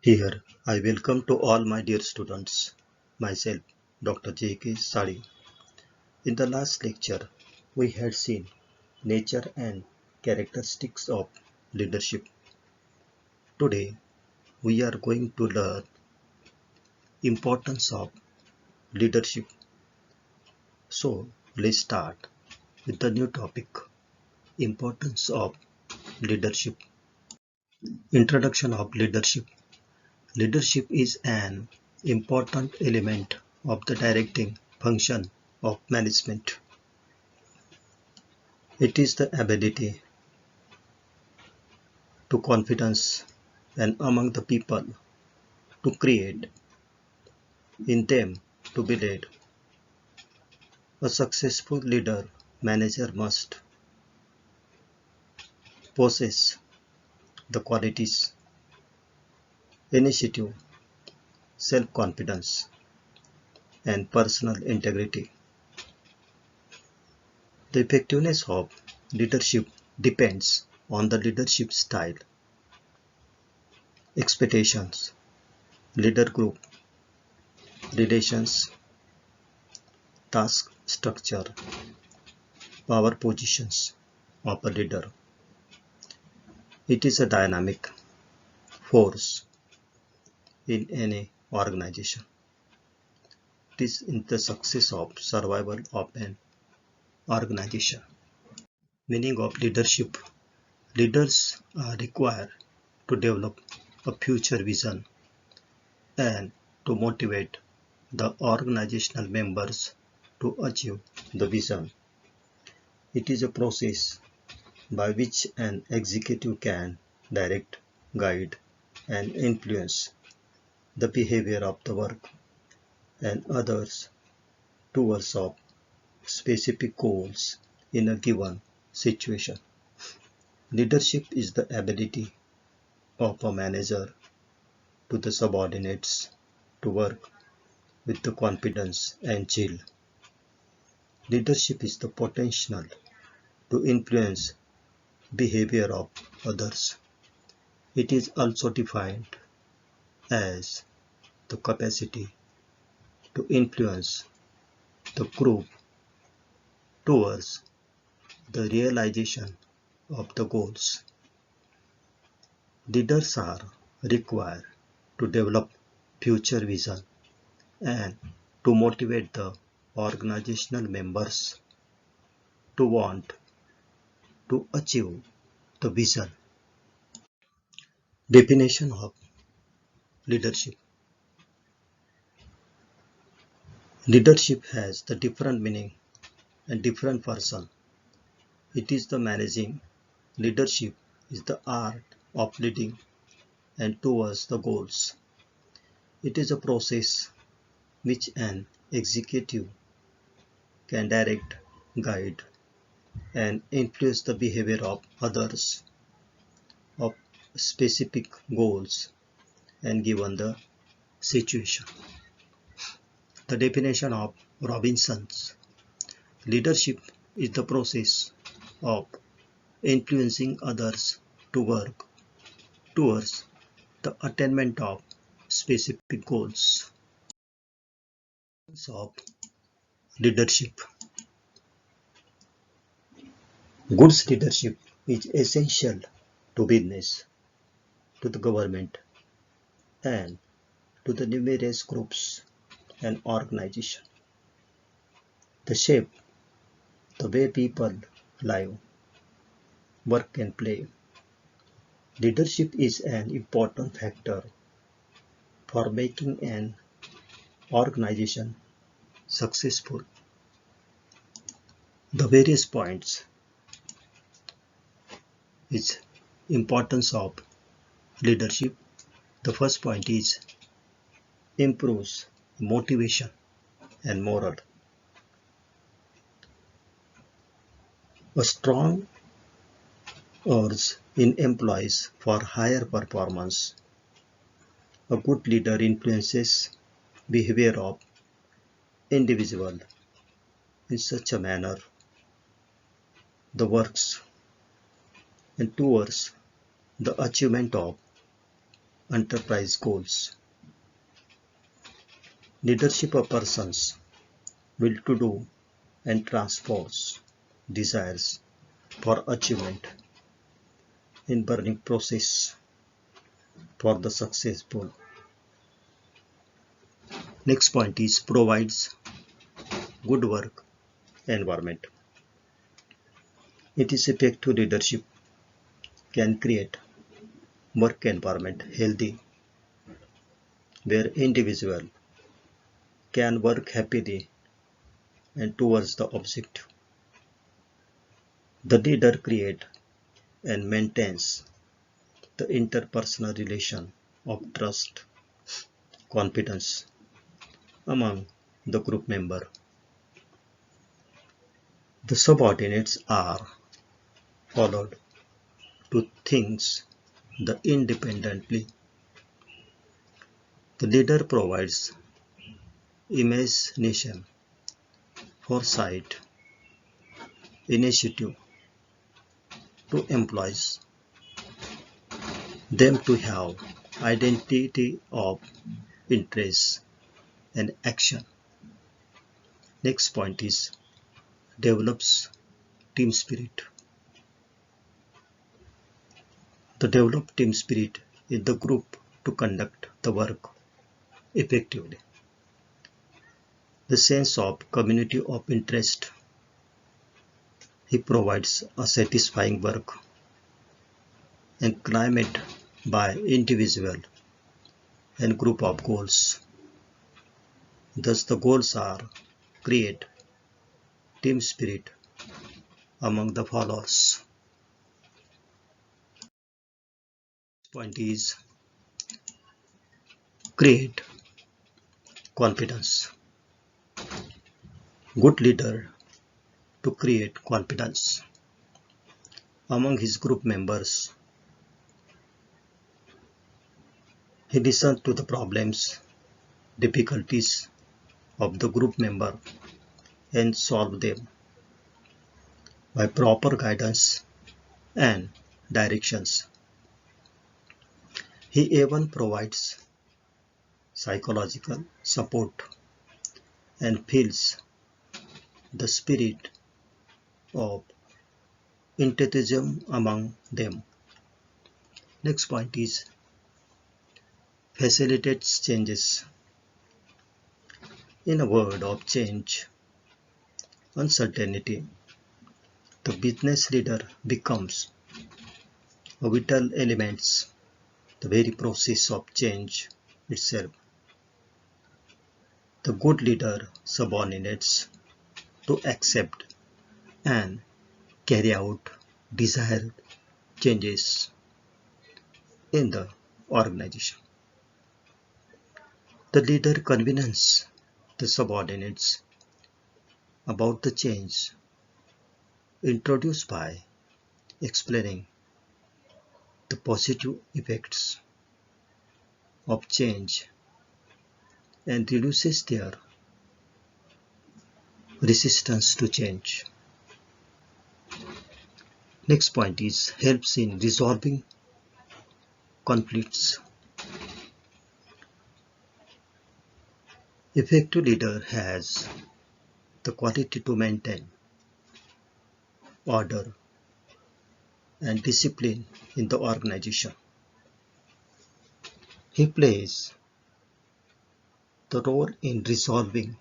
Here, I welcome to all my dear students, myself, Dr. J.K. Sali. In the last lecture, we had seen nature and characteristics of leadership. Today, we are going to learn importance of leadership. So, let's start with the new topic, importance of leadership. Introduction of leadership. Leadership is an important element of the directing function of management. It is the ability to confidence and among the people to create in them to be led. A successful leader manager must possess the qualities initiative, self-confidence and personal integrity. The effectiveness of leadership depends on the leadership style, expectations, leader group, relations, task structure, power positions of a leader. It is a dynamic force in any organization. It is in the success of survival of an organization. Meaning of leadership. Leaders are required to develop a future vision and to motivate the organizational members to achieve the vision. It is a process by which an executive can direct, guide, and influence the behavior of the work and others towards of specific goals in a given situation. Leadership is the ability of a manager to the subordinates to work with the confidence and zeal. Leadership is the potential to influence behavior of others. It is also defined as the capacity to influence the group towards the realization of the goals. Leaders are required to develop future vision and to motivate the organizational members to want to achieve the vision. Definition of leadership. Leadership has the different meaning and different person. It is the managing. Leadership is the art of leading and towards the goals. It is a process which an executive can direct, guide, and influence the behavior of others of specific goals and given the situation. The definition of Robinson's leadership is the process of influencing others to work towards the attainment of specific goals. Of leadership. Good leadership is essential to business, to the government, and to the numerous groups and organizations. The shape, the way people live, work and play. Leadership is an important factor for making an organization successful. The various points is importance of leadership. The first point is improves motivation and morale. A strong urge in employees for higher performance. A good leader influences behavior of individual in such a manner the works and towards the achievement of enterprise goals. Leadership of persons will to do and transpose desires for achievement in burning process for the successful. Next point is provides good work environment. It is effective leadership can create work environment healthy where individual can work happily and towards the objective. The leader create and maintains the interpersonal relation of trust, confidence among the group member. The subordinates are followed to things the independently. The leader provides imagination, foresight, initiative to employees, them to have identity of interest and action. Next point is develops team spirit. The develop team spirit in the group to conduct the work effectively. The sense of community of interest. He provides a satisfying work and climate by individual and group of goals. Thus the goals are create team spirit among the followers. Point is create confidence. Good leader to create confidence among his group members. He listens to the problems, difficulties of the group member and solve them by proper guidance and directions. He even provides psychological support and feels the spirit of enthusiasm among them. Next point is facilitates changes. In a world of change, uncertainty, the business leader becomes a vital element, the very process of change itself. The good leader subordinates to accept and carry out desired changes in the organization. The leader convinces the subordinates about the change introduced by explaining the positive effects of change and reduces their resistance to change. Next point is helps in resolving conflicts. Effective leader has the quality to maintain order and discipline in the organization. He plays the role in resolving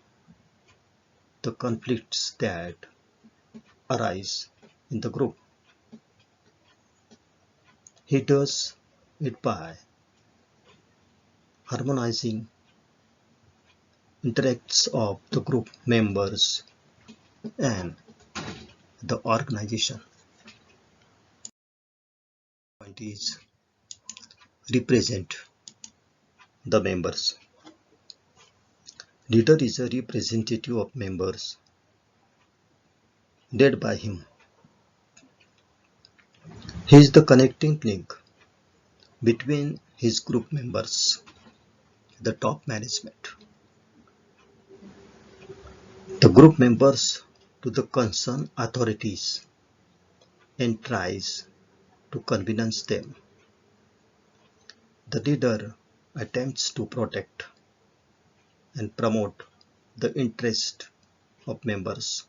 the conflicts that arise in the group. He does it by harmonizing interests of the group members and the organization. Point is represent the members. Leader is a representative of members led by him. He is the connecting link between his group members, the top management, the group members to the concerned authorities and tries to convince them The leader attempts to protect and promote the interest of members.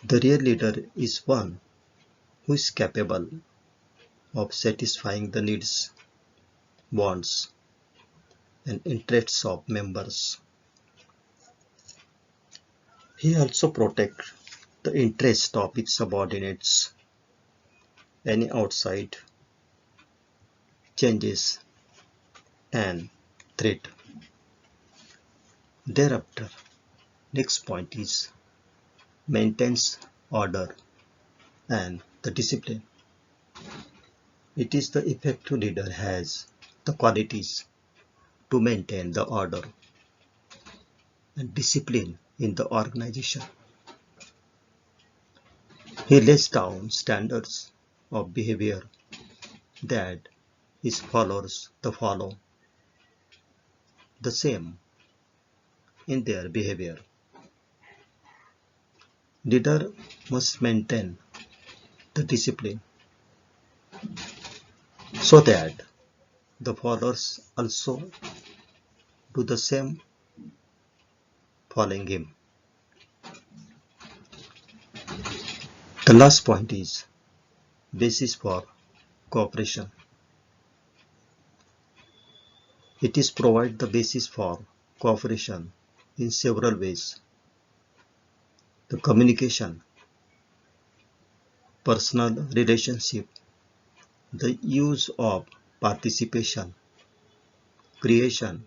The real leader is one who is capable of satisfying the needs, wants, and interests of members. He also protects the interest of its subordinates. Any outside changes and threat. Thereafter, next point is maintains order and the discipline. It is the effective leader has the qualities to maintain the order and discipline in the organization. He lays down standards of behavior that his followers follow the same in their behavior. Leader must maintain the discipline so that the followers also do the same following him. The last point is basis for cooperation. It is provide the basis for cooperation in several ways. The communication, personal relationship, the use of participation, creation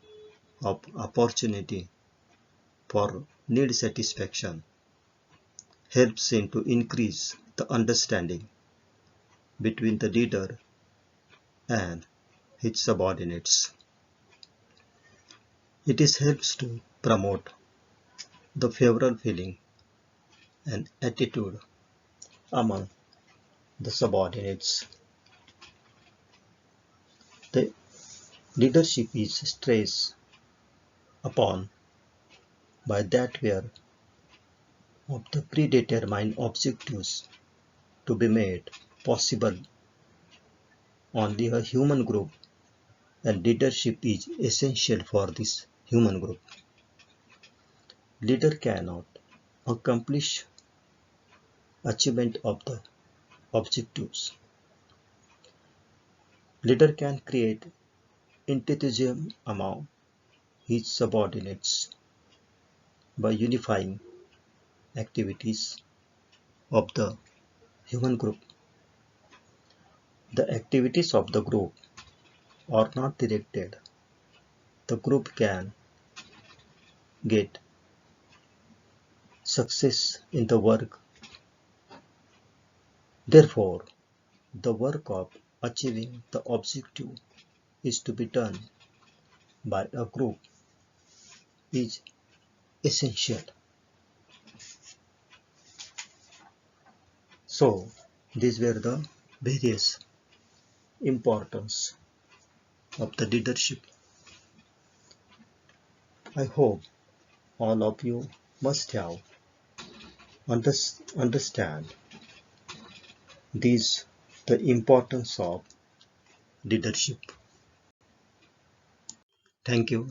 of opportunity for need satisfaction, helps in to increase the understanding between the leader and his subordinates. It is helps to promote the favorable feeling and attitude among the subordinates. The leadership is stressed upon by that where of the predetermined objectives to be made possible only a human group, and leadership is essential for this human group. Leader cannot accomplish achievement of the objectives. Leader can create enthusiasm among his subordinates by unifying activities of the human group. The activities of the group are not directed. The group can get success in the work. Therefore, the work of achieving the objective is to be done by a group is essential. So, these were the various importance of the leadership. I hope all of you must have understand these the importance of leadership. Thank you.